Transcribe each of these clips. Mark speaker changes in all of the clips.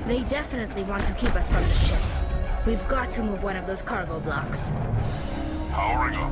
Speaker 1: They definitely want to keep us from the ship. We've got to move one of those cargo blocks.
Speaker 2: Powering up.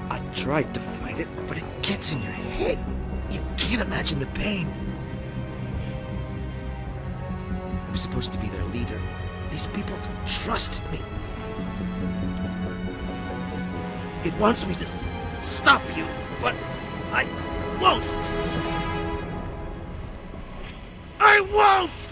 Speaker 3: I tried to fight it, but it gets in your head. You can't imagine the pain. I was supposed to be their leader. These people trusted me. It wants me to stop you, but I won't! I won't!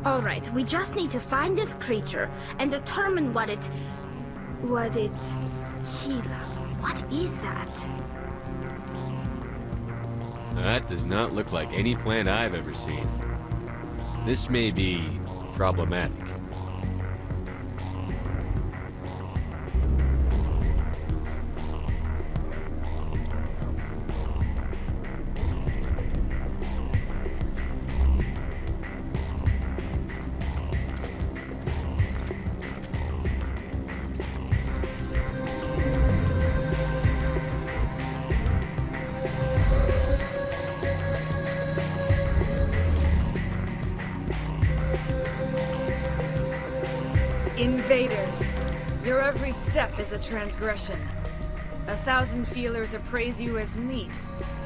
Speaker 1: Alright, we just need to find this creature and determine what it... Keela, what is that?
Speaker 4: That does not look like any plant I've ever seen. This may be problematic.
Speaker 5: Invaders, your every step is a transgression. 1,000 feelers appraise you as meat,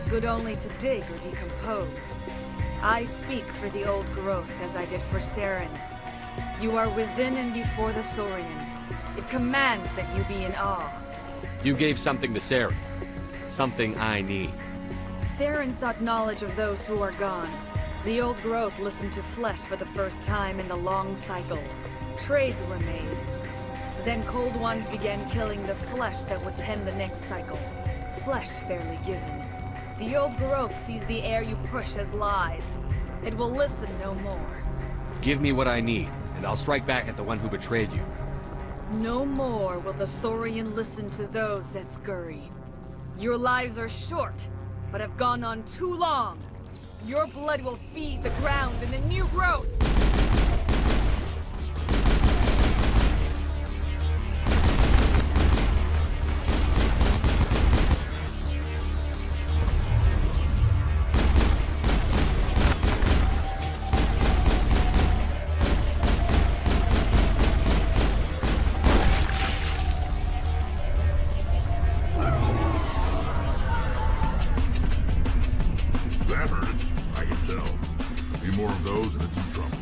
Speaker 5: good only to dig or decompose. I speak for the old growth as I did for Saren. You are within and before the Thorian. It commands that you be in awe.
Speaker 4: You gave something to Saren. Something I need.
Speaker 5: Saren sought knowledge of those who are gone. The old growth listened to flesh for the first time in the long cycle. Trades were made. Then Cold Ones began killing the flesh that would tend the next cycle. Flesh fairly given. The old growth sees the air you push as lies. It will listen no more.
Speaker 4: Give me what I need, and I'll strike back at the one who betrayed you.
Speaker 5: No more will the Thorian listen to those that scurry. Your lives are short, but have gone on too long. Your blood will feed the ground and the new growth.
Speaker 2: That hurt it. I can tell. A few more of those and it's in trouble.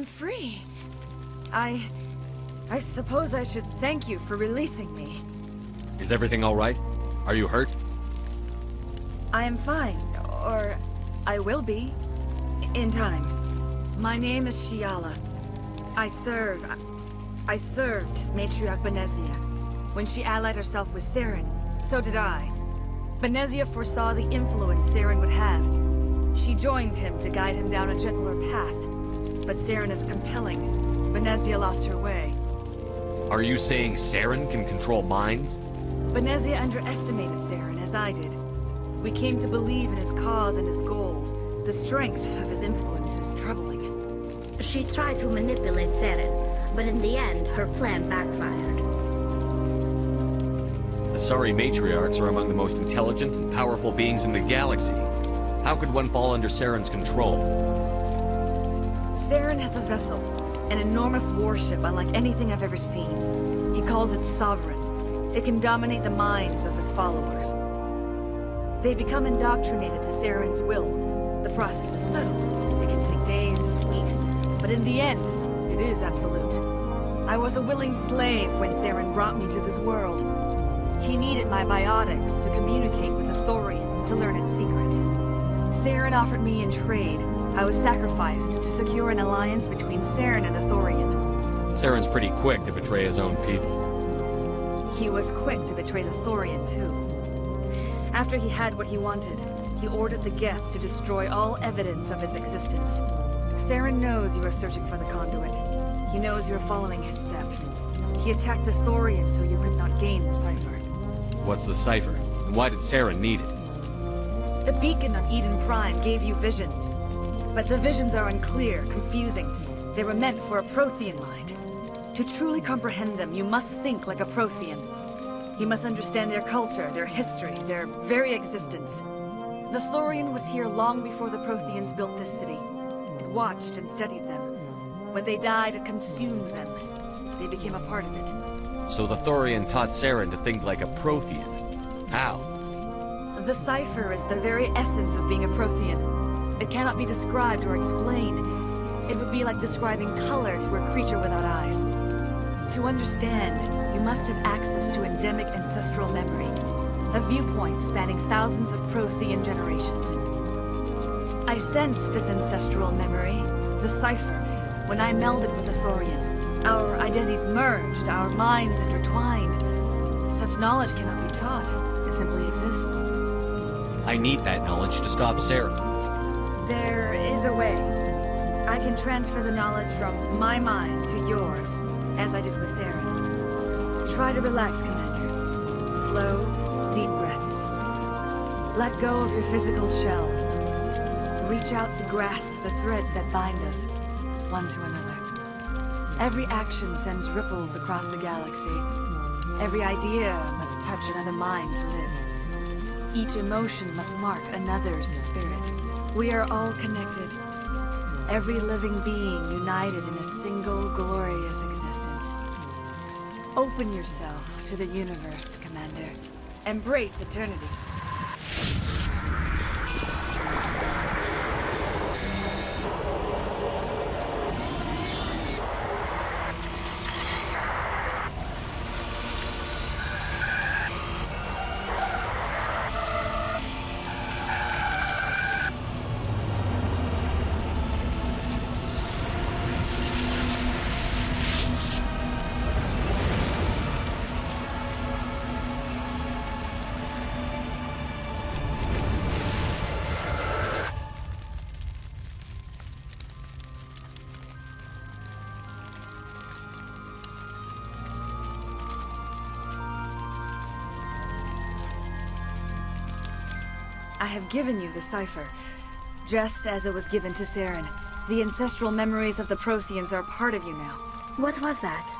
Speaker 5: I'm free. I suppose I should thank you for releasing me.
Speaker 4: Is everything all right? Are you hurt?
Speaker 5: I am fine, or I will be, in time. My name is Shiala. I served Matriarch Benezia. When she allied herself with Saren, so did I. Benezia foresaw the influence Saren would have. She joined him to guide him down a gentler path. But Saren is compelling. Benezia lost her way.
Speaker 4: Are you saying Saren can control minds?
Speaker 5: Benezia underestimated Saren, as I did. We came to believe in his cause and his goals. The strength of his influence is troubling.
Speaker 1: She tried to manipulate Saren, but in the end, her plan backfired.
Speaker 4: The Asari matriarchs are among the most intelligent and powerful beings in the galaxy. How could one fall under Saren's control?
Speaker 5: Saren has a vessel, an enormous warship unlike anything I've ever seen. He calls it Sovereign. It can dominate the minds of his followers. They become indoctrinated to Saren's will. The process is subtle. It can take days, weeks, but in the end, it is absolute. I was a willing slave when Saren brought me to this world. He needed my biotics to communicate with the Thorian to learn its secrets. Saren offered me in trade. I was sacrificed to secure an alliance between Saren and the Thorian.
Speaker 4: Saren's pretty quick to betray his own people.
Speaker 5: He was quick to betray the Thorian, too. After he had what he wanted, he ordered the Geth to destroy all evidence of his existence. Saren knows you are searching for the conduit. He knows you are following his steps. He attacked the Thorian so you could not gain the cipher.
Speaker 4: What's the cipher? And why did Saren need it?
Speaker 5: The beacon on Eden Prime gave you visions. But the visions are unclear, confusing. They were meant for a Prothean mind. To truly comprehend them, you must think like a Prothean. You must understand their culture, their history, their very existence. The Thorian was here long before the Protheans built this city. It watched and studied them. When they died, it consumed them. They became a part of it.
Speaker 4: So the Thorian taught Saren to think like a Prothean. How?
Speaker 5: The cipher is the very essence of being a Prothean. It cannot be described or explained. It would be like describing color to a creature without eyes. To understand, you must have access to endemic ancestral memory, a viewpoint spanning thousands of Prothean generations. I sensed this ancestral memory, the cipher, when I melded with the Thorian. Our identities merged, our minds intertwined. Such knowledge cannot be taught. It simply exists.
Speaker 4: I need that knowledge to stop Saren.
Speaker 5: There is a way. I can transfer the knowledge from my mind to yours, as I did with Saren. Try to relax, Commander. Slow, deep breaths. Let go of your physical shell. Reach out to grasp the threads that bind us, one to another. Every action sends ripples across the galaxy. Every idea must touch another mind to live. Each emotion must mark another's spirit. We are all connected. Every living being united in a single glorious existence. Open yourself to the universe, Commander. Embrace eternity. I have given you the cipher, just as it was given to Saren. The ancestral memories of the Protheans are part of you now.
Speaker 1: What was that?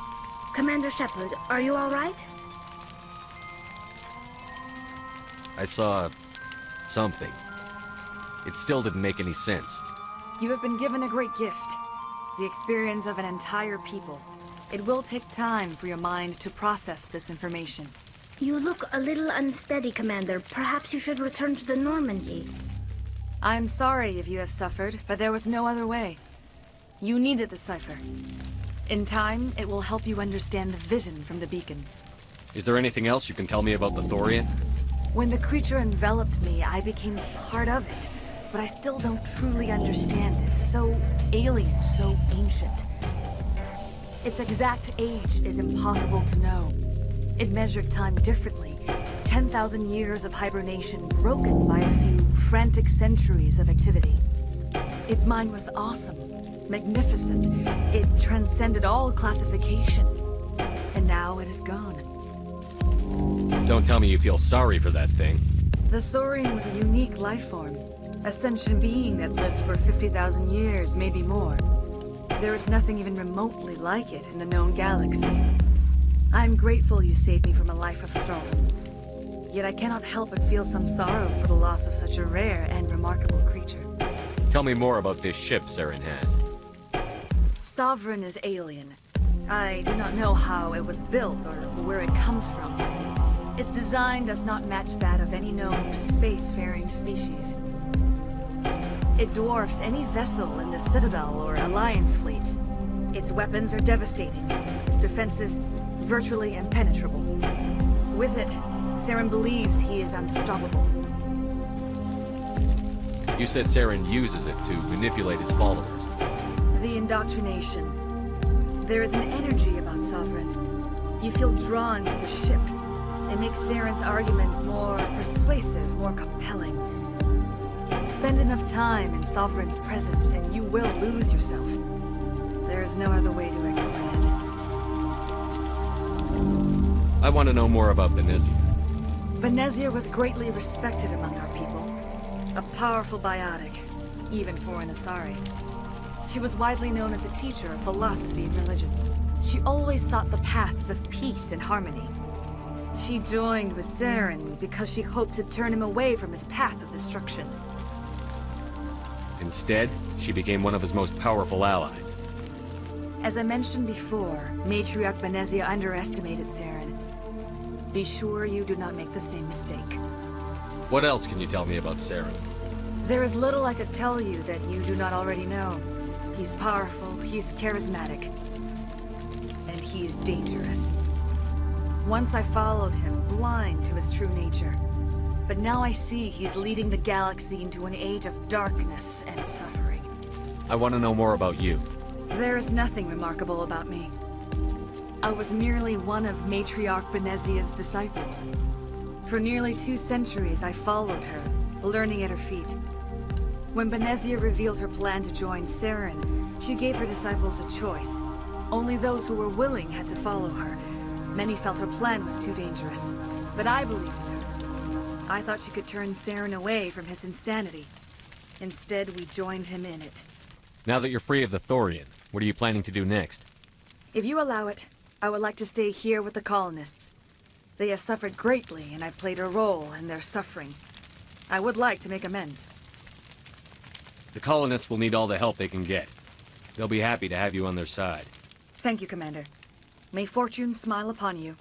Speaker 1: Commander Shepard, are you all right?
Speaker 4: I saw something. It still didn't make any sense.
Speaker 5: You have been given a great gift. The experience of an entire people. It will take time for your mind to process this information.
Speaker 1: You look a little unsteady, Commander. Perhaps you should return to the Normandy.
Speaker 5: I'm sorry if you have suffered, but there was no other way. You needed the cipher. In time, it will help you understand the vision from the beacon.
Speaker 4: Is there anything else you can tell me about the Thorian?
Speaker 5: When the creature enveloped me, I became part of it. But I still don't truly understand it. So alien, so ancient. Its exact age is impossible to know. It measured time differently. 10,000 years of hibernation broken by a few frantic centuries of activity. Its mind was awesome, magnificent. It transcended all classification. And now it is gone.
Speaker 4: Don't tell me you feel sorry for that thing.
Speaker 5: The Thorian was a unique life form. A sentient being that lived for 50,000 years, maybe more. There is nothing even remotely like it in the known galaxy. I'm grateful you saved me from a life of thrall. Yet I cannot help but feel some sorrow for the loss of such a rare and remarkable creature.
Speaker 4: Tell me more about this ship Saren has.
Speaker 5: Sovereign is alien. I do not know how it was built or where it comes from. Its design does not match that of any known spacefaring species. It dwarfs any vessel in the Citadel or Alliance fleets. Its weapons are devastating, its defenses virtually impenetrable. With it, Saren believes he is unstoppable.
Speaker 4: You said Saren uses it to manipulate his followers.
Speaker 5: The indoctrination. There is an energy about Sovereign. You feel drawn to the ship. It makes Saren's arguments more persuasive, more compelling. Spend enough time in Sovereign's presence and you will lose yourself. There is no other way to explain it.
Speaker 4: I want to know more about Benezia.
Speaker 5: Benezia was greatly respected among our people. A powerful biotic, even for an Asari. She was widely known as a teacher of philosophy and religion. She always sought the paths of peace and harmony. She joined with Saren because she hoped to turn him away from his path of destruction.
Speaker 4: Instead, she became one of his most powerful allies.
Speaker 5: As I mentioned before, Matriarch Benezia underestimated Saren. Be sure you do not make the same mistake.
Speaker 4: What else can you tell me about Saren?
Speaker 5: There is little I could tell you that you do not already know. He's powerful, he's charismatic, and he is dangerous. Once I followed him, blind to his true nature. But now I see he's leading the galaxy into an age of darkness and suffering.
Speaker 4: I want to know more about you.
Speaker 5: There is nothing remarkable about me. I was merely one of Matriarch Benezia's disciples. For nearly 2 centuries I followed her, learning at her feet. When Benezia revealed her plan to join Saren, she gave her disciples a choice. Only those who were willing had to follow her. Many felt her plan was too dangerous, but I believed in her. I thought she could turn Saren away from his insanity. Instead, we joined him in it.
Speaker 4: Now that you're free of the Thorian, what are you planning to do next?
Speaker 5: If you allow it, I would like to stay here with the colonists. They have suffered greatly, and I've played a role in their suffering. I would like to make amends.
Speaker 4: The colonists will need all the help they can get. They'll be happy to have you on their side.
Speaker 5: Thank you, Commander. May fortune smile upon you.